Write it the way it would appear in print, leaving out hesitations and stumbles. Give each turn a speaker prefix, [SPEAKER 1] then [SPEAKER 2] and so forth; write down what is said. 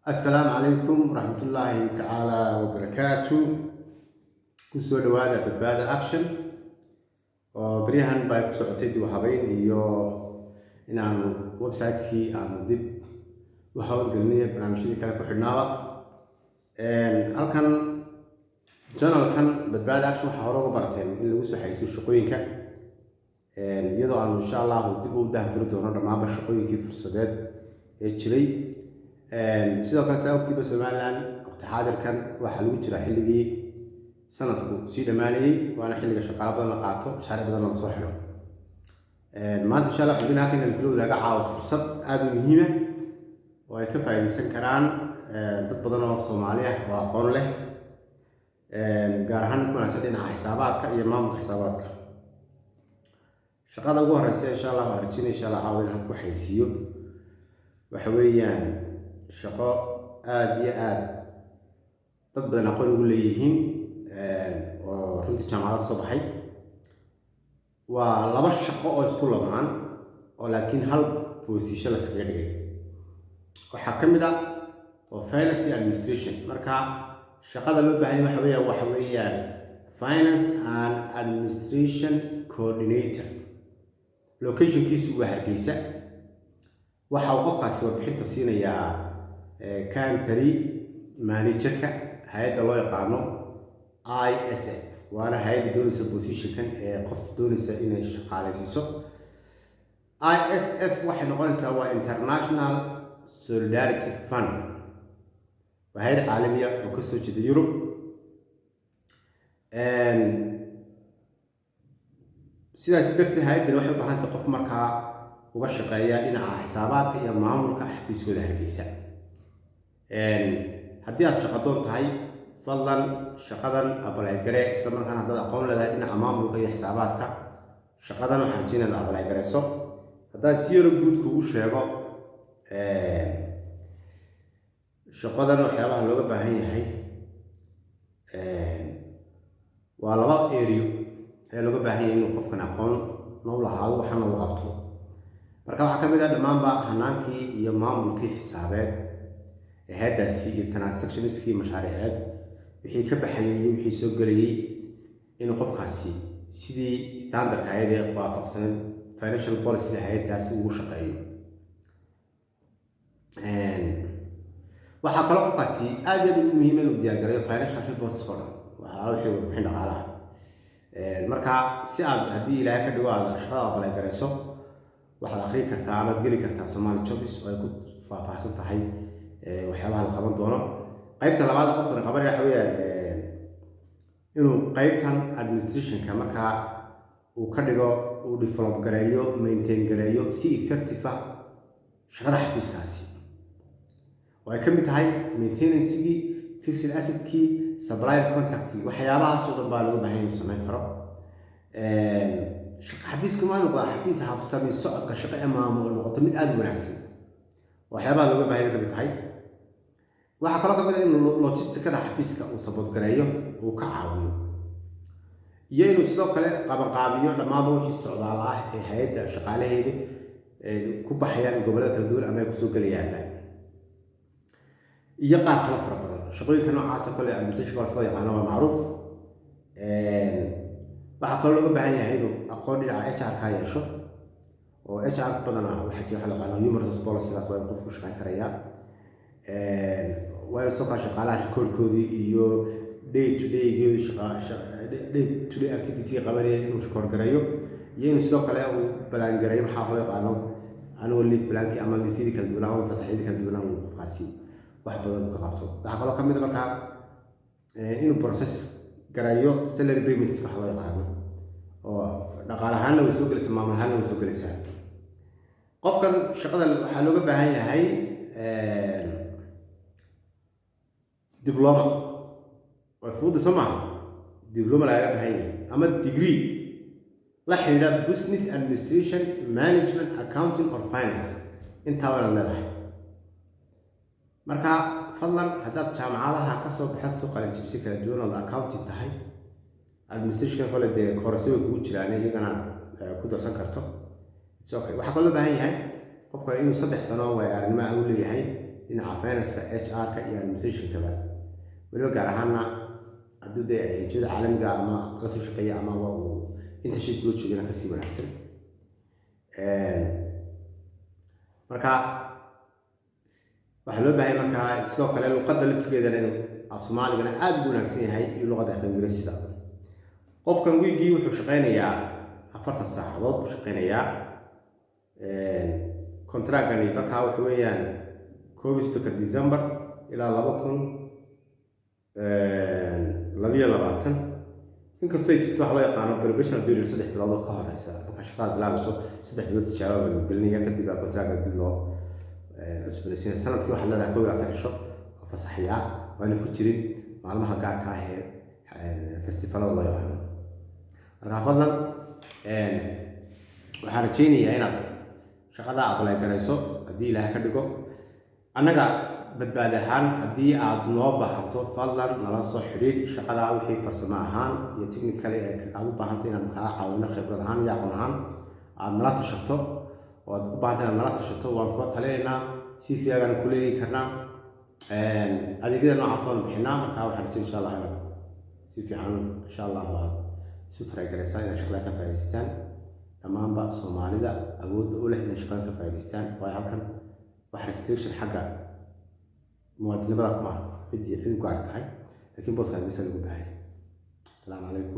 [SPEAKER 1] السلام عليكم ورحمة الله تعالى وبركاته. كسو دوادا بدبادة أكشن وبريهان باي كسو عتيد وحبين إيو إن عن ويب سايت كي عن دب وحاول قلنية برنامجي كلا كحرناوة هالكان جانال كان بدبادة أكشن وحاولوا براتين اللي وسو حيسي الشقوين كا يدو عن إن شاء الله ودبو ده فردونا رمابا الشقوين كي فرصدات إيجري sidoo kale sababtiiba Soomaaliland waqti xaadirkan waxa lagu jira xilligii sanadku sii dhamaanayay waana xilliga shaqada badan la qaato shaqada badan la soo xiro maanta insha Allah xubinaha kan bilowga laga caawo fursad aad u muhiim ah oo ay ka faa'iideysan karaan dad badan oo Soomaali ah oo aqoon leh gaar ahaan kuna dhinaca xisaabaadka iyo maamulka xisaabaadka shaqada ugu horeysa insha Allah waan rajaynayaa insha Allah caawin ku xaysiyo waxa weeyaan shaqo aad iyo aad dad badan aqoon ugu leeyihiin oo runtii jaamacadda soo baxay waa laba shaqo oo isku lamaan oo laakiin hal position la iskaga dhigay waxaa ka mid ah oo finance administration marka shaqada loo baahan yahay waxa weeyaan finance and administration coordinator location-kiisu waa Hargeysa waxa uu qofkaasi warbixinta siinayaa country manager-ka hay'adda loo yaqaano ISF waana hay'adda doonaysa position-kan ee qof doonaysa inay shaqaaleysiiso ISF waxay noqonaysaa waa International Solidarity Fund waa hay'ad caalami ah oo ka soo jeeda Yurub sidaas darteed hay'addan waxay u baahan tahay qof markaa uga shaqeeya dhinaca xisaabaadka iyo maamulka xafiiskooda Hargeysa haddii aad shaqo doon tahay fadlan shaqadan apply garee isla markaana dad aqoon leedahay dhinaca maamulka iyo xisaabaadka shaqadan waxaan rajaynayaa inaad apply gareyso haddaan si yar guud kugu sheego shaqadan waxyaabaha looga baahan yahay waa laba area ee looga baahan yahay inuu qofkan aqoon noo lahaado waxaana uu qabto marka waxaa ka mid ah dhammaanba hanaankii iyo maamulkii xisaabeed ee hay'addaasi iyo transactionskii mashaariiceed wixii ka baxayay iyo wixii soo gelayay inuu qofkaasi sidii standardka hay'adda waafaqsan financial policy hay'addaasi ugu shaqeeyo waxaa kaloo qofkaasi aad iyo aad u muhiim inuu diyaargareeyo financial reports oo dhan waxaa wixii warbixin dhaqaalaha marka si aad haddii ilaahay ka dhigo aad shaqada apply gareyso waxaad akhriin kartaa ama geli kartaa Somali Jobs oo ay ku faahfaahsan tahay waxyaabaha la qaban doono qaybta labaad qofka qabanaya waxa weeyaan inuu qaybtan administration-ka markaa uu ka dhigo uu develop gareeyo maintain gareeyo si effective ah shaqada xafiiskaasi oo ay ka mid tahay maintenance-gii fixed asset-kii supplier contact-gii waxyaabahaas oo dhan baa lagu baahan yahay inuu samayn karo xafiiska maamulka xafiis habsami socodka shaqo ee maamul noqoto mid aad u wanaagsan waxyaabaha looga baahan yahay ka mid tahay waxaa kaloo ka mid ah in logistikada xafiiska uu support gareeyo uu ka caawiyo iyo inuu sidoo kale qabanqaabiyo dhammaanba wixii socdaal ah ee hay'adda shaqaalaheeda ku baxayaan gobollada kala duwan ama ay kusoo gelayaan iyo qaar kale fara badan shaqooyinka noocaasa kale administration loo yaqaano waa macruuf waxaa kaloo looga baahan yahay inuu aqoon dhinaca HR-ka yeesho oo HR badan ah waxaa jira waxa la yaqaano human resource policy-daas waa in qofku shaqayn karaya waa inuu soo kaa shaqaalaha rikoorkoodii iyo day to day activity qabanaya inuu rikoor gareeyo iyo inuu sidoo kale uu balaan gareeyo maxaa loo yaqaano annual leave planki ama leave kala duwan ama fasaxyada kala duwan uu qofkaasi wax badan ka qabto waxaa kaloo ka mid ah markaa inuu process gareeyo salary payments waxa loo yaqaano oo dhaqaale ahaanna way soo gelaysaa maamul ahaanna way soo gelaysaa qofkan shaqada waxaa looga baahan yahay diploma way fudud soo maaha diploma laga baahan yahay ama degree la xiriira business administration management accounting or finance intaa waa leedahay marka fadlan haddaad jaamacadaha ka soo baxaad soo qalin jibsi kala duwan oo accounting tahay administration kale dee koorsada kugu jiraan iyagana ku darsan karto it's okay waxaa kaloo baahan yahay qofka inuu 3 sano way arrimaha uu leeyahay dhinaca finance HR-ka iyo administration-kaba weliba gaar ahaana hadduu dee adeegyada caalamiga ama ka soo shaqeeya ama waa uu internship loo joogana kasii wanaagsan. marka waxaa loo baahay markaa sidoo kale luqadda laftigeedana inuu af Soomaaligana aad ugu wanaagsan yahay iyo luqadda Ingiriisiga. qofkan wiigii wuxuu shaqeynayaa 40 saacadood buu shaqeynayaa. kontraagani markaa wuxuu weeyaan 1 December ilaa 2022. inkastoo ay jirto waxa loo yaqaano probational period 3 bilood oo ka horeysa marka shaqada bilaabayso 3 bilood tijaabo lagu gelinaya kadib baa kontraaga dib loo cusboonaysiin. sanadkii waxaa leedahay 12 cisho oo fasaxiya waana ku jirin maalmaha gaarka ah ee festivalada loo yaqaano. marka fadlan waxaan rajeynayaa inaad shaqada apply garayso haddii Ilaahay ka dhigo. annaga badbaadi ahaan haddii aad noo baahato fadlan nala soo xiriir. shaqada wixii farsamo ahaan iyo technical ee aad u baahantay inaan kaa caawino khibrad ahaan iyo aqoon ahaan aad nala tashato oo aad u baahantay inaad nala tashato waan kula talinaynaa. CV-gaagaan ku leeyahay karnaa adeegyada noocaas waan bixinaa. marka waxaan rajeynayaa insha Allah inaad si fiican insha Allah waad isu taragelaysaa inaad shaqada ka faa'iidaystaan. dhammaanba Soomaalida awoodda u leh inay shaqada ka faa'iidaystaan waayo halkan wax restriction xagga muwaadinimada kuma cid gaar tahay laakiin booska misan ugu baahay. Assalaamu calaykum.